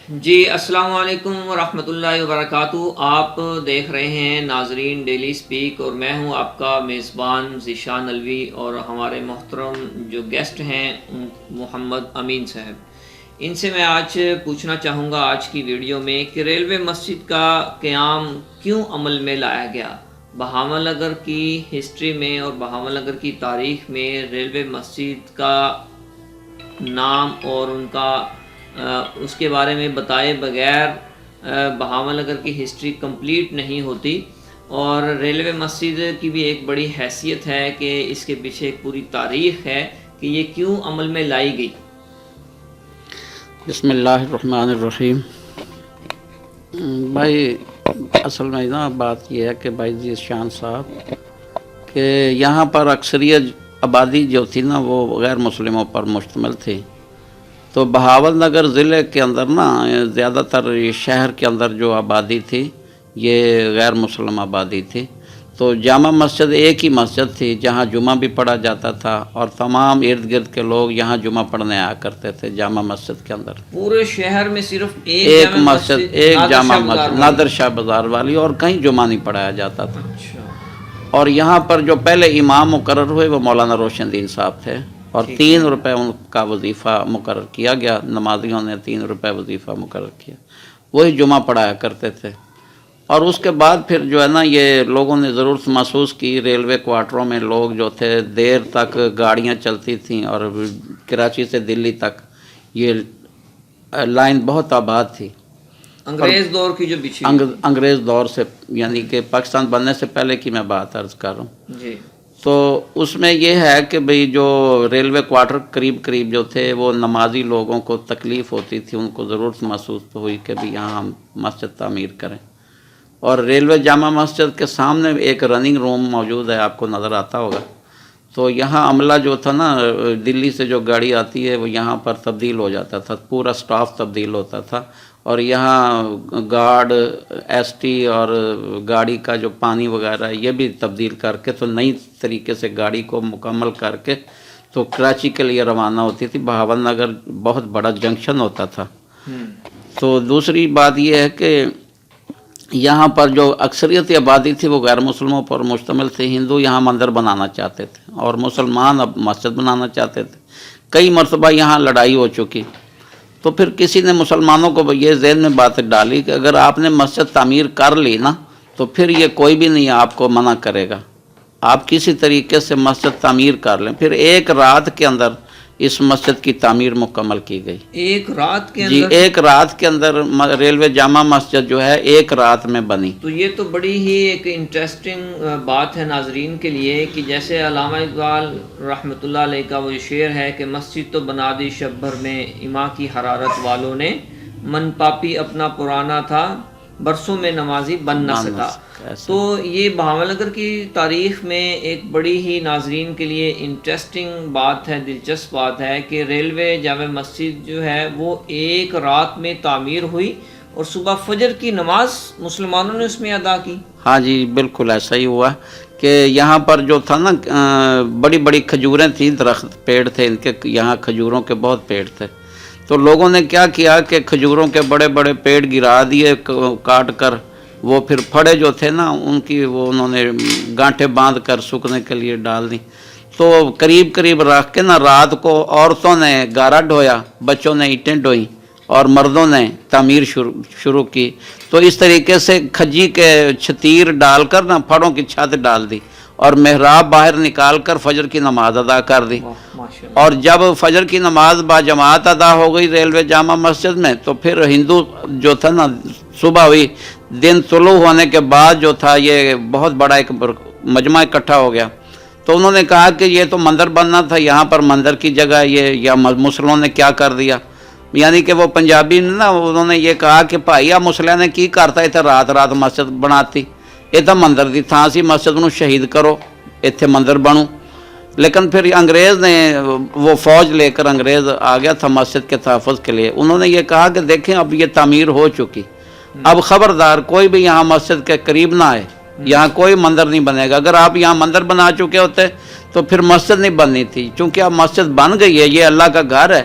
جی السلام علیکم ورحمۃ اللہ وبرکاتہ۔ آپ دیکھ رہے ہیں ناظرین ڈیلی سپیک، اور میں ہوں آپ کا میزبان ذیشان الوی، اور ہمارے محترم جو گیسٹ ہیں محمد امین صاحب۔ ان سے میں آج پوچھنا چاہوں گا آج کی ویڈیو میں کہ ریلوے مسجد کا قیام کیوں عمل میں لایا گیا۔ بہاول نگر کی ہسٹری میں اور بہاول نگر کی تاریخ میں ریلوے مسجد کا نام اور ان کا اس کے بارے میں بتائے بغیر بہاول نگر کی ہسٹری کمپلیٹ نہیں ہوتی، اور ریلوے مسجد کی بھی ایک بڑی حیثیت ہے کہ اس کے پیچھے ایک پوری تاریخ ہے کہ یہ کیوں عمل میں لائی گئی۔ بسم اللہ الرحمن الرحیم۔ بھائی اصل میں نا بات یہ ہے کہ بھائی ذیشان صاحب کہ یہاں پر اکثریت آبادی جو تھی نا وہ غیر مسلموں پر مشتمل تھی، تو بہاول نگر ضلع کے اندر نا زیادہ تر شہر کے اندر جو آبادی تھی یہ غیر مسلم آبادی تھی، تو جامع مسجد ایک ہی مسجد تھی جہاں جمعہ بھی پڑھا جاتا تھا، اور تمام ارد گرد کے لوگ یہاں جمعہ پڑھنے آیا کرتے تھے جامع مسجد کے اندر۔ پورے شہر میں صرف ایک مسجد، ایک جامع مسجد نادر شاہ بازار والی، اور کہیں جمعہ نہیں پڑھایا جاتا تھا۔ اور یہاں پر جو پہلے امام مقرر ہوئے وہ مولانا روشن دین صاحب تھے، اور 3 روپے ان کا وظیفہ مقرر کیا گیا، نمازیوں نے 3 روپے وظیفہ مقرر کیا، وہی جمعہ پڑھایا کرتے تھے۔ اور اس کے بعد پھر جو ہے نا یہ لوگوں نے ضرورت محسوس کی، ریلوے کوارٹروں میں لوگ جو تھے دیر تک گاڑیاں چلتی تھیں، اور کراچی سے دلی تک یہ لائن بہت آباد تھی انگریز دور کی جو بچھی انگریز دور سے، یعنی کہ پاکستان بننے سے پہلے کی میں بات عرض کر رہا ہوں۔ جی، تو اس میں یہ ہے کہ بھئی جو ریلوے کوارٹر قریب جو تھے وہ نمازی لوگوں کو تکلیف ہوتی تھی، ان کو ضرورت محسوس ہوئی کہ بھئی یہاں ہم مسجد تعمیر کریں، اور ریلوے جامع مسجد کے سامنے ایک رننگ روم موجود ہے، آپ کو نظر آتا ہوگا۔ تو یہاں عملہ جو تھا نا دلی سے جو گاڑی آتی ہے وہ یہاں پر تبدیل ہو جاتا تھا، پورا سٹاف تبدیل ہوتا تھا، اور یہاں گارڈ، ایس ٹی اور گاڑی کا جو پانی وغیرہ ہے یہ بھی تبدیل کر کے تو نئی طریقے سے گاڑی کو مکمل کر کے تو کراچی کے لیے روانہ ہوتی تھی۔ بہاول نگر بہت بڑا جنکشن ہوتا تھا۔ تو دوسری بات یہ ہے کہ یہاں پر جو اکثریت آبادی تھی وہ غیر مسلموں پر مشتمل تھی۔ ہندو یہاں مندر بنانا چاہتے تھے، اور مسلمان اب مسجد بنانا چاہتے تھے۔ کئی مرتبہ یہاں لڑائی ہو چکی، تو پھر کسی نے مسلمانوں کو یہ ذہن میں بات ڈالی کہ اگر آپ نے مسجد تعمیر کر لی نا تو پھر یہ کوئی بھی نہیں آپ کو منع کرے گا، آپ کسی طریقے سے مسجد تعمیر کر لیں۔ پھر ایک رات کے اندر اس مسجد کی تعمیر مکمل کی گئی۔ ایک رات کے جی، اندر؟ ایک رات کے اندر ریلوے جامع مسجد جو ہے ایک رات میں بنی۔ تو یہ تو بڑی ہی ایک انٹرسٹنگ بات ہے ناظرین کے لیے کہ جیسے علامہ اقبال رحمۃ اللہ علیہ کا وہ شعر ہے کہ مسجد تو بنا دی شب بھر میں ایما کی حرارت والوں نے، من پاپی اپنا پرانا تھا برسوں میں نمازی بن نہ سکا۔ تو یہ بہاول نگر کی تاریخ میں ایک بڑی ہی ناظرین کے لیے انٹرسٹنگ بات ہے، دلچسپ بات ہے کہ ریلوے جامع مسجد جو ہے وہ ایک رات میں تعمیر ہوئی، اور صبح فجر کی نماز مسلمانوں نے اس میں ادا کی۔ ہاں جی، بالکل ایسا ہی ہوا کہ یہاں پر جو تھا نا بڑی بڑی کھجوریں تھیں، درخت پیڑ تھے ان کے، یہاں کھجوروں کے بہت پیڑ تھے، تو لوگوں نے کیا کیا کہ کھجوروں کے بڑے بڑے پیڑ گرا دیے کاٹ کر، وہ پھر پھڑے جو تھے نا ان کی وہ انہوں نے گانٹھیں باندھ کر سوکھنے کے لیے ڈال دیں۔ تو قریب رکھ کے نا رات کو عورتوں نے گارا ڈھویا، بچوں نے اینٹیں ڈھوئیں، اور مردوں نے تعمیر شروع کی۔ تو اس طریقے سے کھجی کے چھتیر ڈال کر نا پھڑوں کی چھت ڈال دی، اور محراب باہر نکال کر فجر کی نماز ادا کر دی۔ اور جب فجر کی نماز با جماعت ادا ہو گئی ریلوے جامع مسجد میں، تو پھر ہندو جو تھا نا صبح ہوئی، دن طلوع ہونے کے بعد جو تھا یہ بہت بڑا ایک مجمع اکٹھا ہو گیا۔ تو انہوں نے کہا کہ یہ تو مندر بننا تھا، یہاں پر مندر کی جگہ یہ یا مسلموں نے کیا کر دیا، یعنی کہ وہ پنجابی نے نا انہوں نے یہ کہا کہ بھائی آ مسلموں نے کی کرتا اتنے رات مسجد بناتی، یہ تو مندر دی تھان سی، مسجد نو شہید کرو، اتنے مندر بنو۔ لیکن پھر انگریز نے وہ فوج لے کر انگریز آ گیا تھا مسجد کے تحفظ کے لیے، انہوں نے یہ کہا کہ دیکھیں اب یہ تعمیر ہو چکی، اب خبردار کوئی بھی یہاں مسجد کے قریب نہ آئے، یہاں کوئی مندر نہیں بنے گا۔ اگر آپ یہاں مندر بنا چکے ہوتے تو پھر مسجد نہیں بننی تھی، چونکہ اب مسجد بن گئی ہے، یہ اللہ کا گھر ہے،